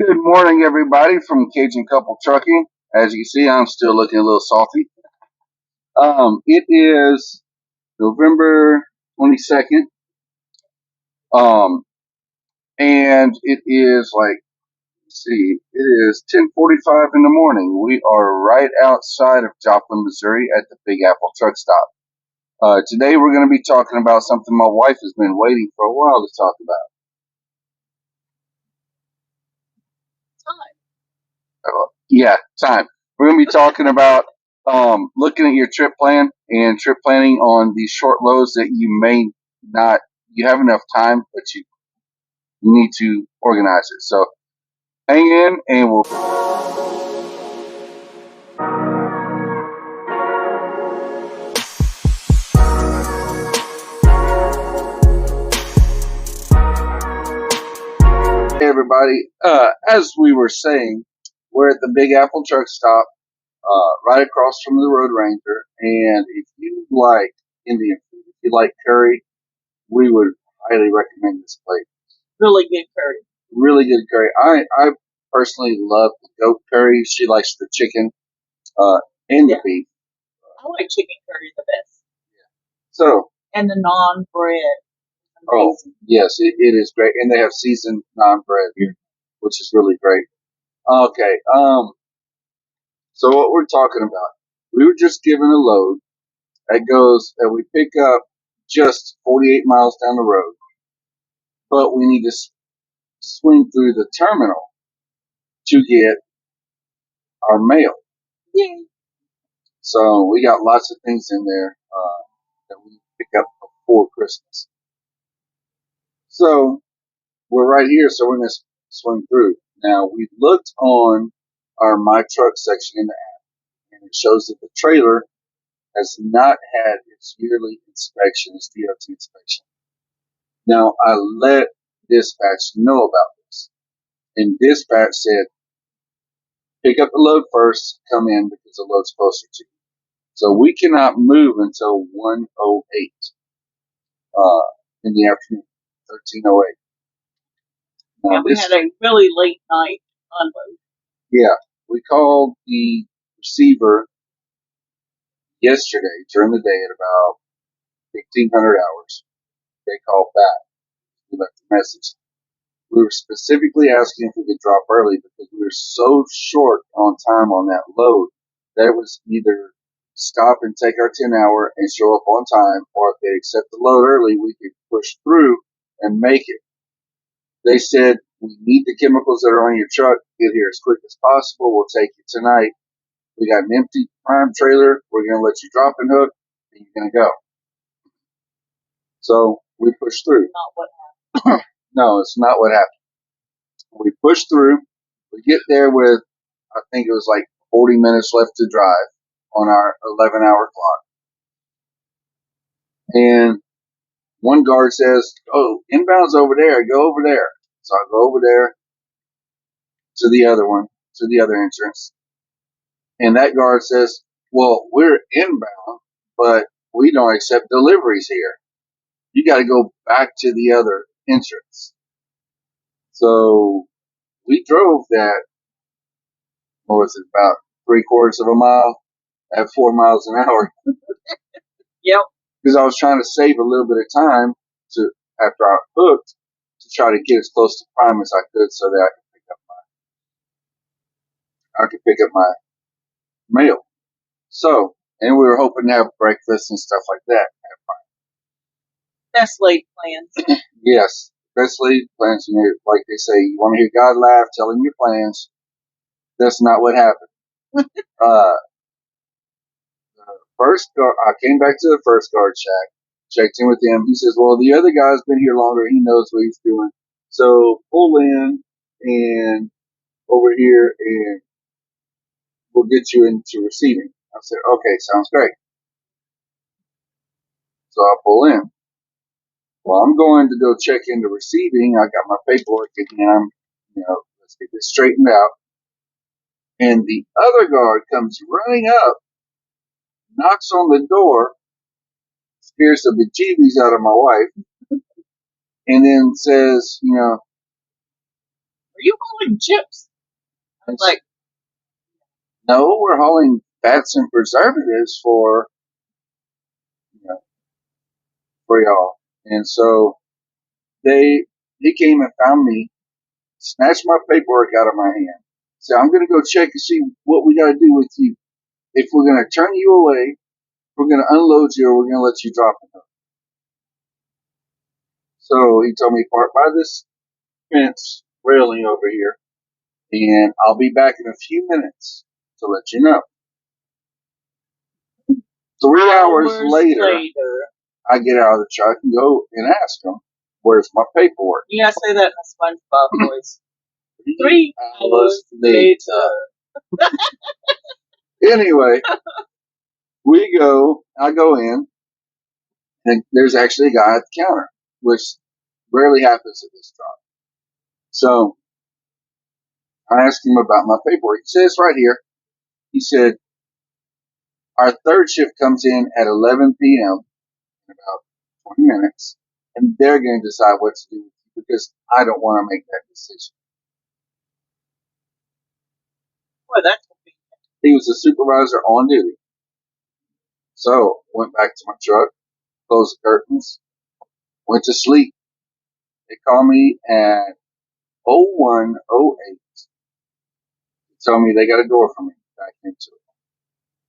Good morning, everybody, from Cajun Couple Trucking. As you can see, I'm still looking a little salty. It is November 22nd, and it is let's see, it is 10:45 in the morning. We are right outside of Joplin, Missouri, at the Big Apple Truck Stop. Today, we're going to be talking about something my wife has been waiting for a while to talk about. Yeah, time. We're going to be talking about looking at your trip plan and trip planning on these short loads that you have enough time, but you need to organize it. So hang in and we'll. Hey, everybody. As we were saying, we're at the Big Apple Truck Stop, right across from the Road Ranger. And if you like Indian food, if you like curry, we would highly recommend this place. Really good curry. Really good curry. I personally love the goat curry. She likes the chicken, and the beef. I like chicken curry the best. So, And the naan bread. oh, Amazing. yes, it is great. And they have seasoned naan bread here, which is really great. Okay, so what we're talking about, we were just given a load that we pick up just 48 miles down the road, but we need to swing through the terminal to get our mail. Yay. So we got lots of things in there that we pick up before Christmas. So we're right here, so we're going to swing through. Now, we looked on our My Truck section in the app, and it shows that the trailer has not had its yearly inspection, its DOT inspection. Now, I let dispatch know about this, and dispatch said, pick up the load first, come in because the load's closer to you. So we cannot move until 1:08 in the afternoon, 13:08. And we had a really late night unload. Yeah, we called the receiver yesterday during the day at about 1500 hours. They called back. We left a message. We were specifically asking if we could drop early because we were so short on time on that load that it was either stop and take our 10-hour and show up on time, or if they accept the load early, we could push through and make it. They said, we need the chemicals that are on your truck. Get here as quick as possible. We'll take you tonight. We got an empty prime trailer. We're going to let you drop and hook, and you're going to go. So we pushed through. Not what happened. No, it's not what happened. We pushed through. We get there with, I think it was like 40 minutes left to drive on our 11-hour clock. And one guard says, oh, inbound's over there. Go over there. So I go over there to the other one, to the other entrance. And that guard says, well, we're inbound, but we don't accept deliveries here. You got to go back to the other entrance. So we drove that, what was it, about 3/4 of a mile at 4 miles an hour. Yep. Because I was trying to save a little bit of time to after I hooked to try to get as close to prime as I could so that I could pick up my mail. So, and we were hoping to have breakfast and stuff like that at prime. That's late plans. Yes, especially plans. Like they say, you want to hear God laugh, tell him your plans. That's not what happened. uh, First guard, I came back to the first guard shack, checked in with him. He says, well, the other guy's been here longer. He knows what he's doing. So pull in and over here and we'll get you into receiving. I said, okay, sounds great. So I pull in. Well, I'm going to go check into receiving. I got my paperwork in hand. Let's get this straightened out. And the other guard comes running up, knocks on the door, scares the bejeebies out of my wife, and then says, you hauling chips? I was like, no, we're hauling fats and preservatives for, you know, for y'all. And so he came and found me, snatched my paperwork out of my hand, said, I'm going to go check and see what we got to do with you. If we're going to turn you away, we're going to unload you, or we're going to let you drop it. So he told me, park by this fence railing over here, and I'll be back in a few minutes to let you know. 3 hours later, I get out of the truck and go and ask him, where's my paperwork? You gotta say that in a SpongeBob voice. 3 hours later. Anyway, I go in, and there's actually a guy at the counter, which rarely happens at this job. So I asked him about my paperwork. He said, it's right here. He said, our third shift comes in at 11 p.m. in about 20 minutes, and they're going to decide what to do with you because I don't want to make that decision. Boy, that's convenient. He was a supervisor on duty. So went back to my truck, closed the curtains, went to sleep. They called me at 01:08. Tell me they got a door for me back into it.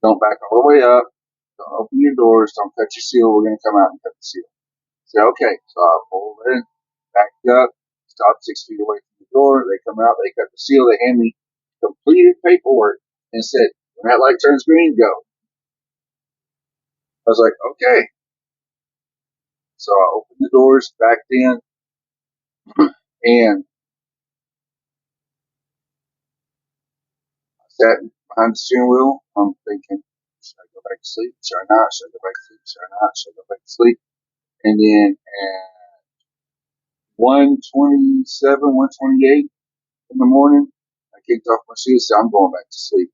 Don't back all the way up. Don't open your doors. Don't cut your seal. We're going to come out and cut the seal. I said, okay. So I pulled in, backed up, stopped 6 feet away from the door. They come out. They cut the seal. They hand me completed paperwork and said, when that light turns green, go. I was like, okay. So I opened the doors, backed in, and sat behind the steering wheel. I'm thinking, should I go back to sleep? Should I not? Should I go back to sleep? Should I not? Should I go back to sleep? And then at 1:27, 1:28 in the morning, I kicked off my shoes, said, I'm going back to sleep.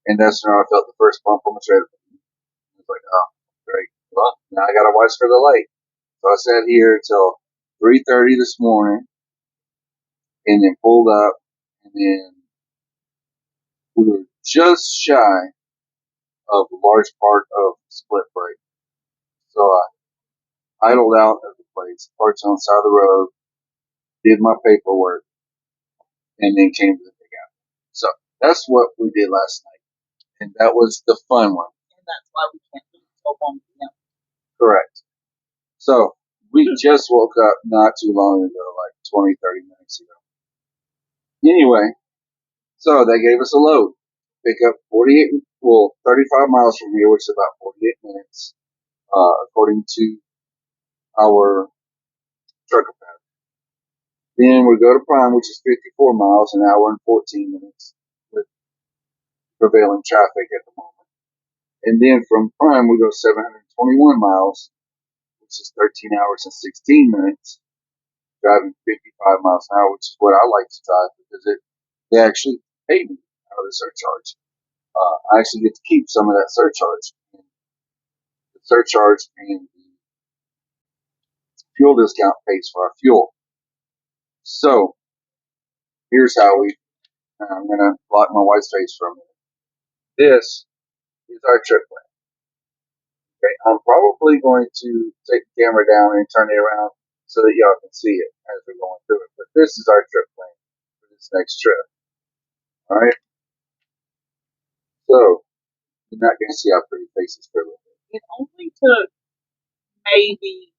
And that's when I felt the first bump on my trailer. I was like, oh, great. Well, now I got to watch for the light. So I sat here until 3:30 this morning and then pulled up, and then we were just shy of a large part of split break. So I idled out of the place, parked on the side of the road, did my paperwork, and then came to the big apple. So that's what we did last night. And that was the fun one. And that's why we can't do it until 1 p.m. Correct. So we just woke up not too long ago, like 20, 30 minutes ago. Anyway, so they gave us a load. Pick up 35 miles from here, which is about 48 minutes, according to our trucker pattern. Then we go to Prime, which is 54 miles, an hour and 14 minutes with prevailing traffic at the moment. And then from Prime, we go 721 miles, which is 13 hours and 16 minutes, driving 55 miles an hour, which is what I like to drive because they actually pay me out of the surcharge. I actually get to keep some of that surcharge. The surcharge and the fuel discount pays for our fuel. So here's how I'm going to block my wife's face for a minute. This is our trip plan. Okay, I'm probably going to take the camera down and turn it around so that y'all can see it as we're going through it. But this is our trip plan for this next trip. All right. So you're not going to see our pretty faces for a little bit. It only took maybe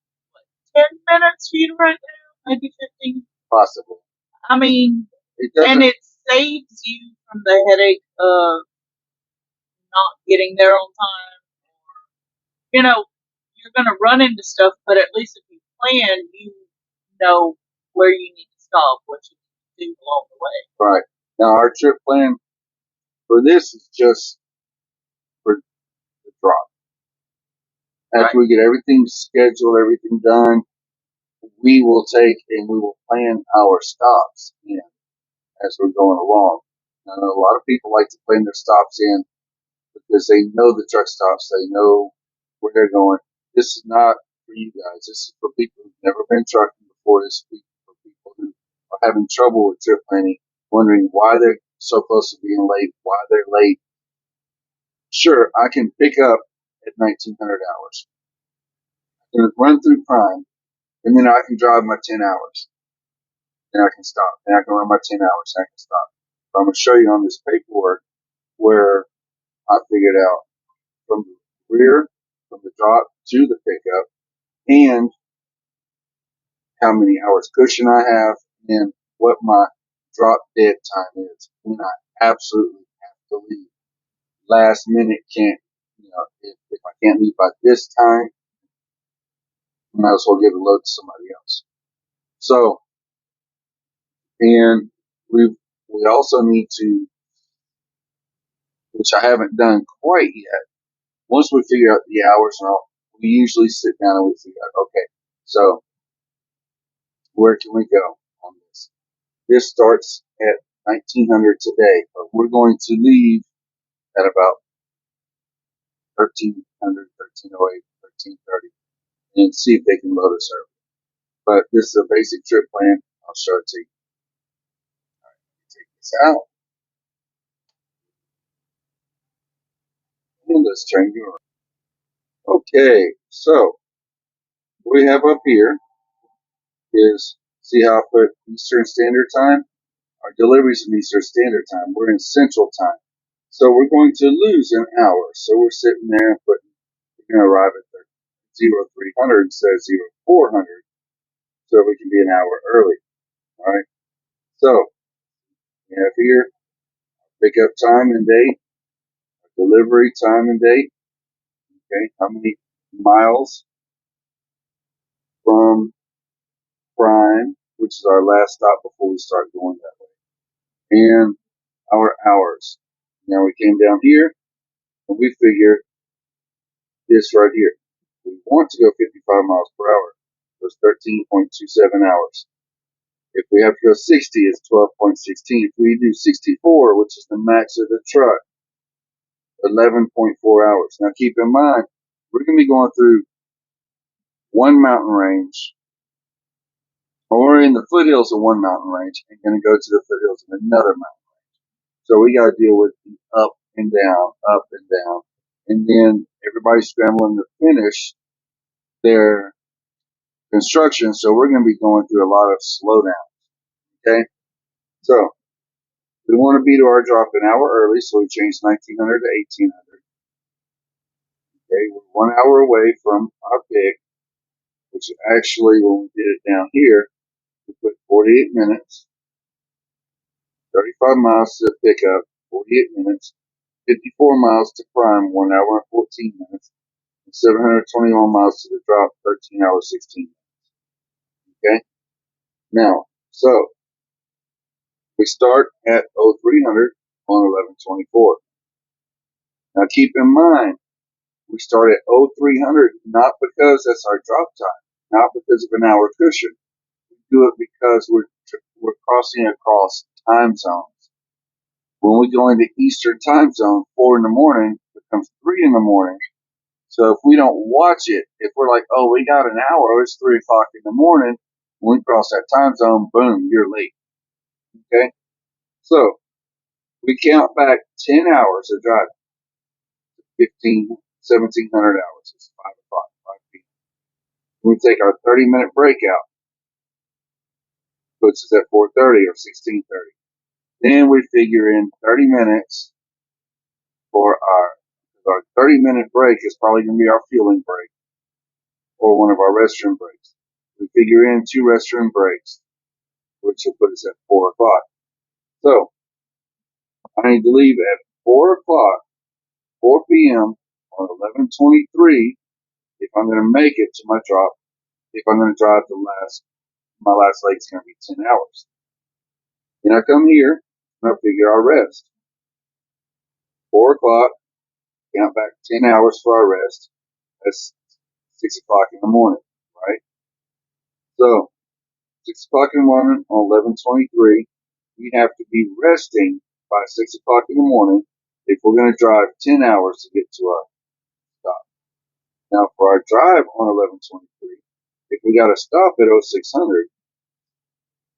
10 minutes for you to run down, maybe 15. Possibly. I mean, and it saves you from the headache of not getting there on time. You know, you're going to run into stuff, but at least if you plan, you know where you need to stop, what you need to do along the way. Right. Now, our trip plan for this is just for the drop. After we get everything scheduled, everything done, we will take and we will plan our stops in as we're going along. Now, I know a lot of people like to plan their stops in because they know the truck stops, they know where they're going. This is not for you guys. This is for people who've never been trucking before. This is for people who are having trouble with trip planning, wondering why they're so close to being late, why they're late. Sure, I can pick up at 1900 hours. I can run through Prime, and then I can drive my 10 hours. Then I can stop. Then I can run my 10 hours, and I can stop. So I'm going to show you on this paperwork where I figured out from the rear, from the drop to the pickup, and how many hours cushion I have, and what my drop dead time is when I absolutely have to leave. Last minute can't, if I can't leave by this time, I might as well give the load to somebody else. So, and we also need to, which I haven't done quite yet. Once we figure out the hours and all, we usually sit down and we figure out, okay, so where can we go on this? This starts at 1900 today, but we're going to leave at about 1300, 1308, 1330, and see if they can load us early. But this is a basic trip plan. I'll show it to you. All right, let me take this out, and let's turn you around. Okay, so what we have up here is, see how I put Eastern Standard Time? Our deliveries in Eastern Standard Time. We're in Central Time. So we're going to lose an hour. So we're sitting there and we're going to arrive at 0300 instead of 0400, so we can be an hour early. All right. So we have here pickup time and date, delivery time and date. Okay. How many miles from Prime, which is our last stop before we start going that way, and our hours. Now we came down here and we figured this right here. We want to go 55 miles per hour. So it's 13.27 hours. If we have to go 60, it's 12.16. If we do 64, which is the max of the truck, 11.4 hours. Now keep in mind, we're going to be going through one mountain range, or in the foothills of one mountain range, and going to go to the foothills of another mountain range. So we got to deal with the up and down, up and down. And then everybody's scrambling to finish their construction, so we're going to be going through a lot of slowdown. Okay, so we want to be to our drop an hour early, so we changed 1900 to 1800. Okay, we're 1 hour away from our pick, which actually, when we did it down here, we put 48 minutes, 35 miles to the pickup, 48 minutes, 54 miles to Prime, 1 hour and 14 minutes, and 721 miles to the drop, 13 hours, 16 minutes. Okay, now, so we start at 0300 on 1124. Now keep in mind, we start at 0300 not because that's our drop time, not because of an hour cushion. We do it because we're crossing across time zones. When we go into Eastern time zone, 4 in the morning becomes 3 in the morning. So if we don't watch it, if we're like, oh, we got an hour, it's 3 o'clock in the morning, when we cross that time zone, boom, you're late. Okay? So we count back 10 hours of driving, 1700 hours. It's 5 o'clock, 5 p.m. We take our 30-minute break out, puts us at 4:30 or 16:30. Then we figure in 30 minutes for our 30-minute break is probably going to be our fueling break or one of our restroom breaks. We figure in 2 restroom breaks, which will put us at 4 o'clock. So I need to leave at 4 o'clock, 4 p.m. on 11:23 if I'm going to make it to my drop. If I'm going to drive my last leg is going to be 10 hours. Then I come here and I figure our rest. 4 o'clock, count back 10 hours for our rest. That's 6 o'clock in the morning, right? So 6 o'clock in the morning on 11:23, we have to be resting by 6 o'clock in the morning if we're going to drive 10 hours to get to our stop. Now for our drive on 11:23, if we got to stop at 0600,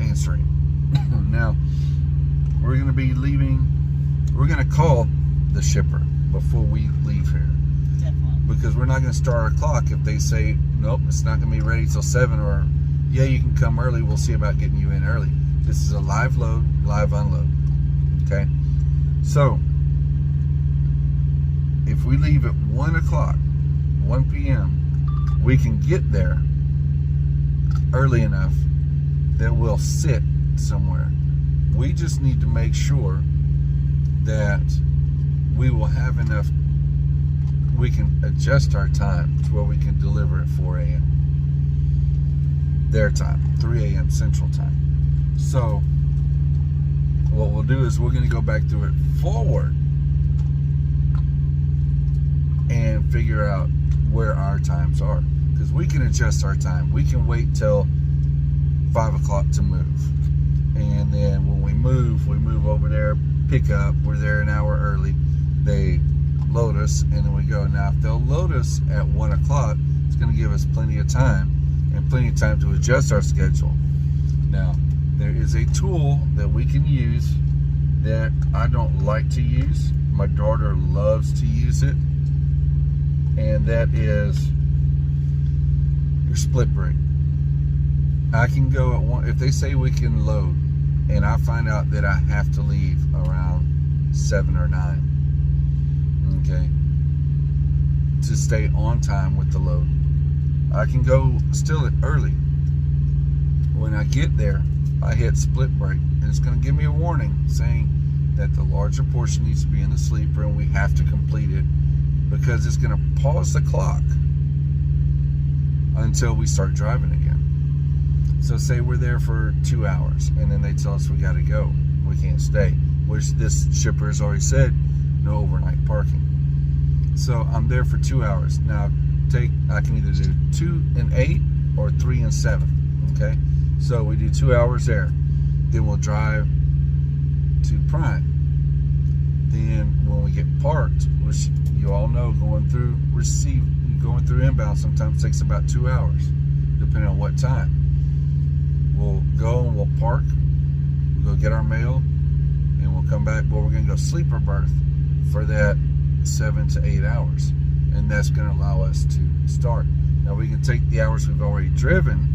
answering. Now, we're going to be leaving. We're going to call the shipper before we leave here. Definitely. Because we're not going to start our clock if they say, nope, it's not going to be ready till 7, or, yeah, you can come early. We'll see about getting you in early. This is a live load, live unload. Okay? So, if we leave at 1 o'clock, 1 p.m., we can get there early enough that we'll sit somewhere. We just need to make sure that we will have enough, we can adjust our time to where we can deliver at 4 a.m. their time, 3 a.m. Central Time. So what we'll do is we're going to go back through it forward and figure out where our times are, because we can adjust our time. We can wait till 5 o'clock to move, and then when we move over there, pick up, we're there an hour early, they load us, and then we go. Now if they'll load us at 1 o'clock, it's going to give us plenty of time to adjust our schedule. Now there is a tool that we can use that I don't like to use. My daughter loves to use it, and that is your split break. I can go at 1, if they say we can load, and I find out that I have to leave around 7 or 9, okay, to stay on time with the load, I can go still early. When I get there, I hit split break, and it's going to give me a warning saying that the larger portion needs to be in the sleeper and we have to complete it, because it's going to pause the clock until we start driving again. So say we're there for 2 hours, and then they tell us we got to go, we can't stay, which this shipper has already said, no overnight parking. So I'm there for 2 hours. Now I can either do 2 and 8 or 3 and 7. Okay, so we do 2 hours there, then we'll drive to Prime. Then when we get parked, which you all know, going through inbound sometimes takes about 2 hours, depending on what time. We'll go and we'll park, we'll go get our mail, and we'll come back. Well, we're going to go sleeper berth for that 7 to 8 hours, and that's going to allow us to start. Now we can take the hours we've already driven,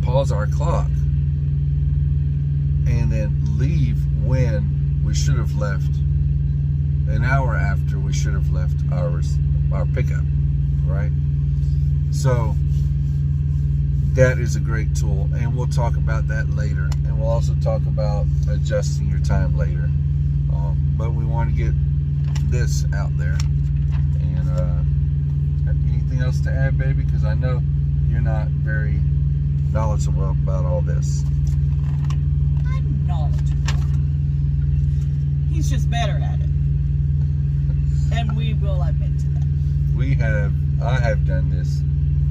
pause our clock, and then leave when we should have left, an hour after we should have left our pickup, right? So that is a great tool, and we'll talk about that later, and we'll also talk about adjusting your time later. But we want to get this out there. And anything else to add, baby? Because I know you're not very knowledgeable about all this. I'm knowledgeable. He's just better at it, and we will admit to that. I have done this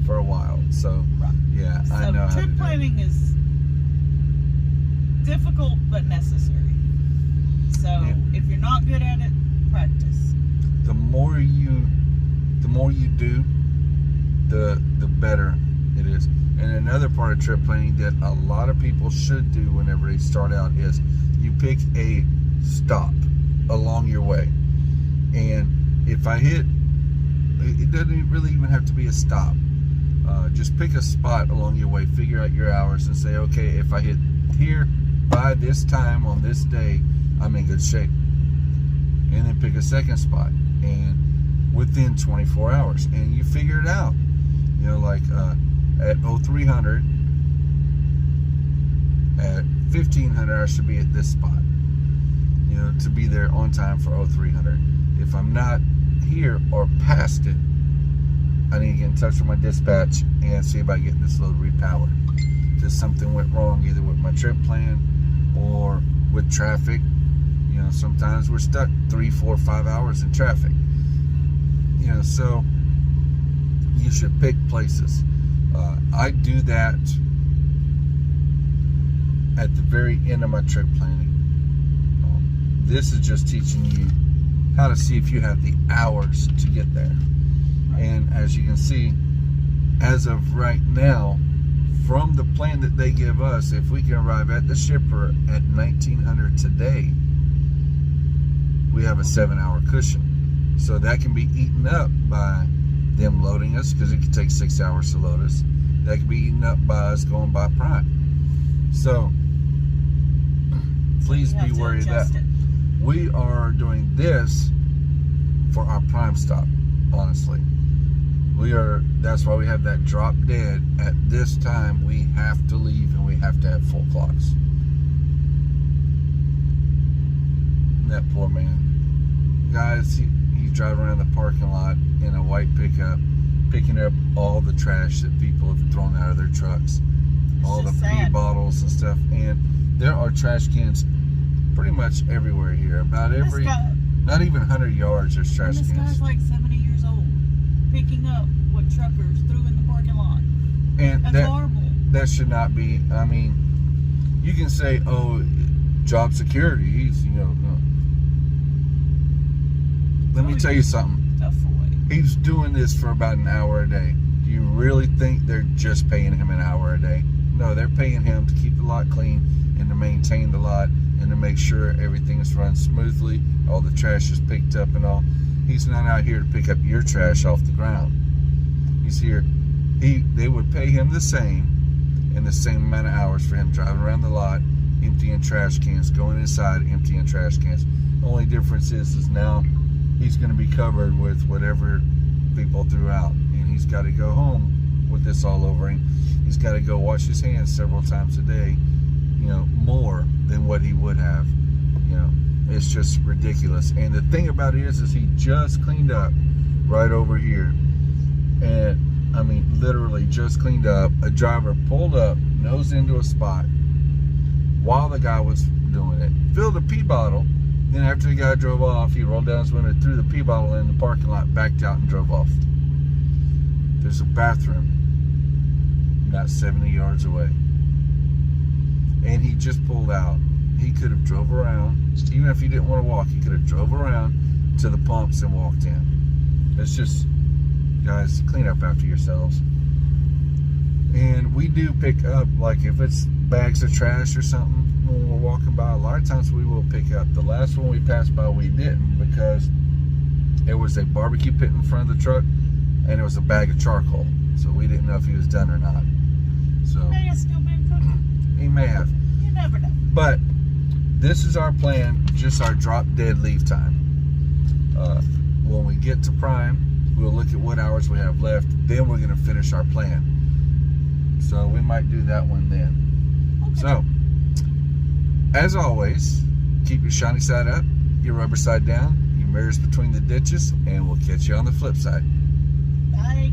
for a while, so right. Yeah, so I know how to do it. Trip planning is difficult but necessary. So if you're not good at it, practice. The more you do, the better it is. And another part of trip planning that a lot of people should do whenever they start out is you pick a stop along your way. And if I hit, it doesn't really even have to be a stop. Just pick a spot along your way, figure out your hours, and say, okay, if I hit here by this time on this day, I'm in good shape. And then pick a second spot, and within 24 hours, and you figure it out. You know, like at 0300, at 1500, I should be at this spot, you know, to be there on time for 0300. If I'm not here or past it, I need to get in touch with my dispatch and see about getting this load repowered. If something went wrong, either with my trip plan or with traffic. You know, sometimes we're stuck 3, 4, 5 hours in traffic. You know, so you should pick places. I do that at the very end of my trip planning. This is just teaching you how to see if you have the hours to get there. And as you can see, as of right now, from the plan that they give us, if we can arrive at the shipper at 1900 today, we have a 7-hour cushion. So that can be eaten up by them loading us, because it could take 6 hours to load us. That could be eaten up by us going by Prime. So please be wary of that. We are doing this for our Prime stop, honestly. That's why we have that drop dead. At this time, we have to leave and we have to have full clocks. That poor man. Guys, he's driving around the parking lot in a white pickup, picking up all the trash that people have thrown out of their trucks. All the pee bottles and stuff. And there are trash cans pretty much everywhere here. About every, not even 100 yards, there's trash cans. This guy's like 70 years old, picking up what truckers threw in the parking lot. And that's horrible. That should not be. I mean, you can say, oh, job security. He's, let me tell you something. He's doing this for about an hour a day. Do you really think they're just paying him an hour a day? No, they're paying him to keep the lot clean and to maintain the lot and to make sure everything is run smoothly, all the trash is picked up and all. He's not out here to pick up your trash off the ground. He's here. They would pay him the same and the same amount of hours for him driving around the lot, emptying trash cans, going inside, emptying trash cans. The only difference is now he's going to be covered with whatever people threw out, and he's got to go home with this all over him. He's got to go wash his hands several times a day, more than what he would have. It's just ridiculous. And the thing about it is he just cleaned up right over here. And I mean, literally just cleaned up. A driver pulled up, nose into a spot while the guy was doing it, filled a pee bottle. Then after the guy drove off, he rolled down his window, threw the pee bottle in the parking lot, backed out and drove off. There's a bathroom not 70 yards away. And he just pulled out. He could have drove around. Even if he didn't want to walk, he could have drove around to the pumps and walked in. It's just, guys, clean up after yourselves. And we do pick up, like if it's bags of trash or something, when we're walking by, a lot of times we will pick up. The last one we passed by, we didn't, because it was a barbecue pit in front of the truck and it was a bag of charcoal. So we didn't know if he was done or not. So he may have still been cooking. He may have. You never know. But this is our plan, just our drop dead leave time. When we get to Prime, we'll look at what hours we have left. Then we're going to finish our plan. So we might do that one then. Okay. So, as always, keep your shiny side up, your rubber side down, your mirrors between the ditches, and we'll catch you on the flip side. Bye.